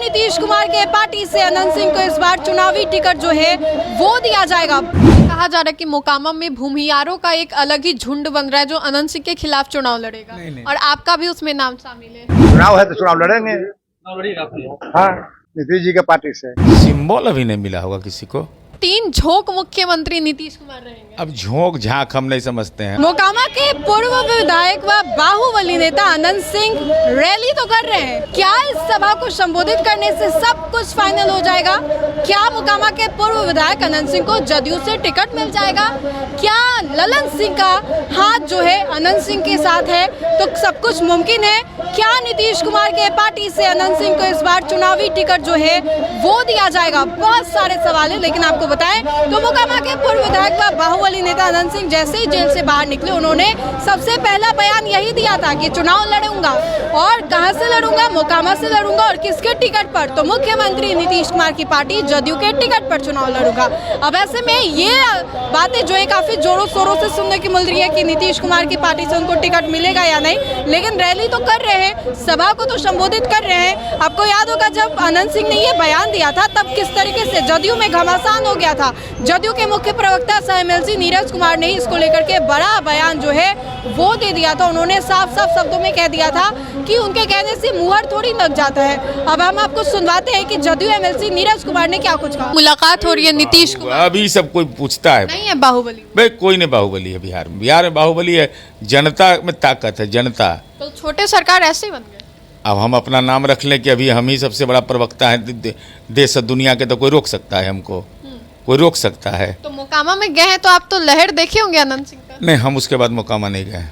नीतीश कुमार के पार्टी से अनंत सिंह को इस बार चुनावी टिकट जो है वो दिया जाएगा। कहा जा रहा है कि मोकामा में भूमियारों का एक अलग ही झुंड बन रहा है जो अनंत सिंह के खिलाफ चुनाव लड़ेगा। नहीं। और आपका भी उसमें नाम शामिल है। चुनाव है तो चुनाव लड़ेंगे। हाँ, नीतीश जी के पार्टी से सिंबल अभी नहीं मिला होगा किसी को। 3 झोंक मुख्यमंत्री नीतीश कुमार रहेंगे। अब झोंक झांक हम नहीं समझते हैं। मोकामा के पूर्व विधायक व बाहुबली नेता अनंत सिंह रैली तो कर रहे हैं। क्या इस सभा को संबोधित करने से सब कुछ फाइनल हो जाएगा? क्या मोकामा के पूर्व विधायक अनंत सिंह को जदयू से टिकट मिल जाएगा? क्या ललन सिंह का हाथ जो है अनंत सिंह के साथ है तो सब कुछ मुमकिन है? क्या नीतीश कुमार के पार्टी से अनंत सिंह को इस बार चुनावी टिकट जो है वो दिया जाएगा? बहुत सारे सवाल है, लेकिन आपको बताएं तो मोकामा के पूर्व विधायक व बाहुबली नेता अनंत सिंह जैसे ही जेल से बाहर निकले उन्होंने सबसे पहला बयान यही दिया था कि चुनाव लड़ूंगा। और कहां से लड़ूंगा? मोकामा से लड़ूंगा। और किसके टिकट पर? तो मुख्यमंत्री नीतीश कुमार की पार्टी जदयू के टिकट पर चुनाव लड़ूंगा। अब ऐसे में ये बातें जो है काफी जोरों शोरों से सुनने की मिल रही है कि नीतीश कुमार की पार्टी से उनको टिकट मिलेगा या नहीं, लेकिन रैली तो कर रहे हैं, सभा को तो संबोधित कर रहे हैं। आपको याद होगा जब अनंत सिंह ने ये बयान दिया था तब किस तरीके से जदयू में घमासान हो गया था। जदयू के मुख्य प्रवक्ता सह एमएलसी नीरज कुमार ने इसको लेकर के बड़ा बयान जो है वो दे दिया था। उन्होंने साफ साफ शब्दों में कह दिया था कि उनके कहने से मुहर थोड़ी लग जाता है। अब हम आपको सुनवाते हैं कि जदयू एमएलसी नीरज कुमार ने क्या कुछ कहा। मुलाकात हो रही है नीतीश कुमार। अभी सब कोई पूछता है। नहीं है बाहुबली। भाई कोई नहीं बाहुबली है बिहार में। बिहार में बाहुबली है, जनता में ताकत है, जनता। तो छोटे सरकार ऐसे ही बन गए। अब हम अपना नाम रख लें कि अभी हम ही सबसे बड़ा प्रवक्ता है देश और दुनिया के, तो कोई रोक सकता है हमको? कोई रोक सकता है? तो मोकामा में गए हैं तो आप तो लहर देखे होंगे अनंत सिंह का। नहीं, हम उसके बाद मोकामा नहीं गए।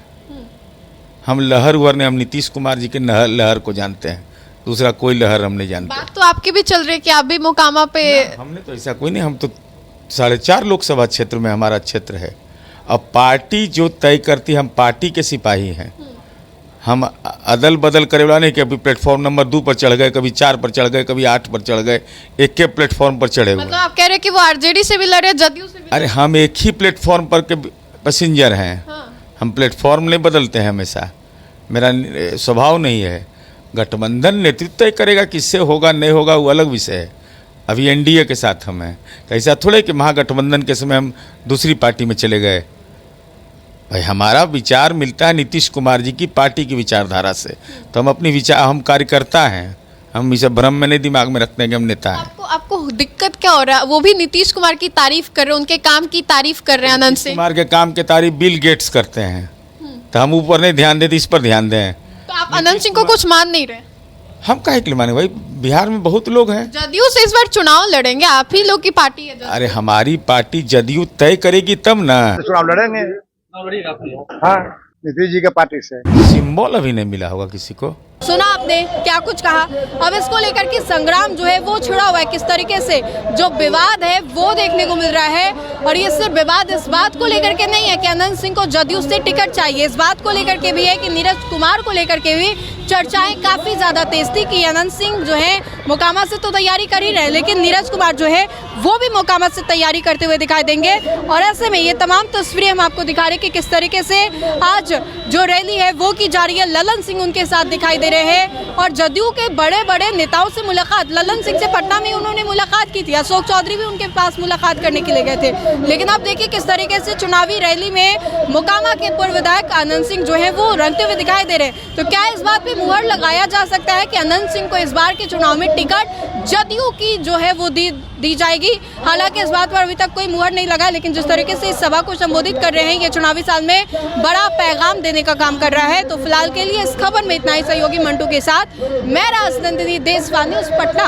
हम लहर उहर ने, हम नीतीश कुमार जी के लहर को जानते हैं, दूसरा कोई लहर हम नहीं जानते। बात तो आपकी भी चल रही है कि आप भी मोकामा पे। हमने तो ऐसा कोई नहीं, हम तो 4.5 लोकसभा क्षेत्र में हमारा क्षेत्र है। अब पार्टी जो तय करती है, हम पार्टी के सिपाही हैं। हम अदल बदल करे वाला नहीं कि अभी प्लेटफॉर्म नंबर 2 पर चढ़ गए, कभी 4 पर चढ़ गए, कभी 8 पर चढ़ गए, एक के प्लेटफॉर्म पर चढ़े हुए। मतलब आप कह रहे हैं कि वो आरजेडी से भी लड़े, जदयू से भी? अरे हम एक ही प्लेटफॉर्म पर के पैसेंजर हैं। हाँ। हम प्लेटफॉर्म नहीं बदलते हैं हमेशा, मेरा स्वभाव नहीं है। गठबंधन नेतृत्व तय करेगा, किससे होगा नहीं होगा वो अलग विषय है। अभी एनडीए के साथ हम हैं, तो ऐसा थोड़े कि महागठबंधन के समय हम दूसरी पार्टी में चले गए। भाई हमारा विचार मिलता है नीतीश कुमार जी की पार्टी की विचारधारा से, तो हम अपनी विचार, हम कार्यकर्ता हैं। हम इसे भ्रम में नहीं दिमाग में रखते हैं कि हम नेता हैं। आपको दिक्कत क्या हो रहा है? वो भी नीतीश कुमार की तारीफ कर रहे हैं, उनके काम की तारीफ कर रहे हैं अनंत सिंह। कुमार के काम के तारीफ बिल गेट्स करते हैं, तो हम ऊपर नहीं ध्यान देते, इस पर ध्यान दें। तो आप अनंत सिंह को कुछ मान नहीं रहे? हम काहे के लिए माने? भाई बिहार में बहुत लोग हैं। जदयू से इस बार चुनाव लड़ेंगे, आप ही लोग की पार्टी है जदयू। अरे हमारी पार्टी जदयू तय करेगी तब ना। चुनाव लड़ेंगे। हाँ, नीतीश जी के पार्टी से सिंबल अभी नहीं मिला होगा किसी को। सुना आपने क्या कुछ कहा। अब इसको लेकर के संग्राम जो है वो छिड़ा हुआ है। किस तरीके से जो विवाद है वो देखने को मिल रहा है। और ये सिर्फ विवाद इस बात को लेकर के नहीं है कि अनंत सिंह को जदयू से टिकट चाहिए, इस बात को लेकर के भी है कि नीरज कुमार को लेकर के भी चर्चाएं काफी ज्यादा तेज थी कि अनंत सिंह जो है मोकामा से तो तैयारी कर ही रहे, लेकिन नीरज कुमार जो है वो भी मोकामा से तैयारी करते हुए दिखाई देंगे। और ऐसे में ये तमाम तस्वीरें हम आपको दिखा रहे हैं कि किस तरीके से आज जो रैली है वो की जा रही है। ललन सिंह उनके साथ दिखाई दे रहे हैं और जदयू के बड़े बड़े नेताओं से मुलाकात। ललन सिंह से पटना में उन्होंने मुलाकात की थी, अशोक चौधरी भी उनके पास मुलाकात करने के लिए गए थे। लेकिन आप देखिए किस तरीके से चुनावी रैली में मोकामा के पूर्व विधायक अनंत सिंह जो है वो रंगते हुए दिखाई दे रहे हैं। तो क्या इस बात पे मुहर लगाया जा सकता है कि अनंत सिंह को इस बार के चुनाव में टिकट जदयू की जो है वो दी जाएगी? हालांकि इस बात पर अभी तक कोई मुहर नहीं लगा, लेकिन जिस तरीके से इस सभा को संबोधित कर रहे हैं ये चुनावी साल में बड़ा पैगाम देने का काम कर रहा है। तो फिलहाल के लिए इस खबर में इतना ही। सहयोगी मंटू के साथ मैं राजनंदिनी, देशवाणी न्यूज़ पटना।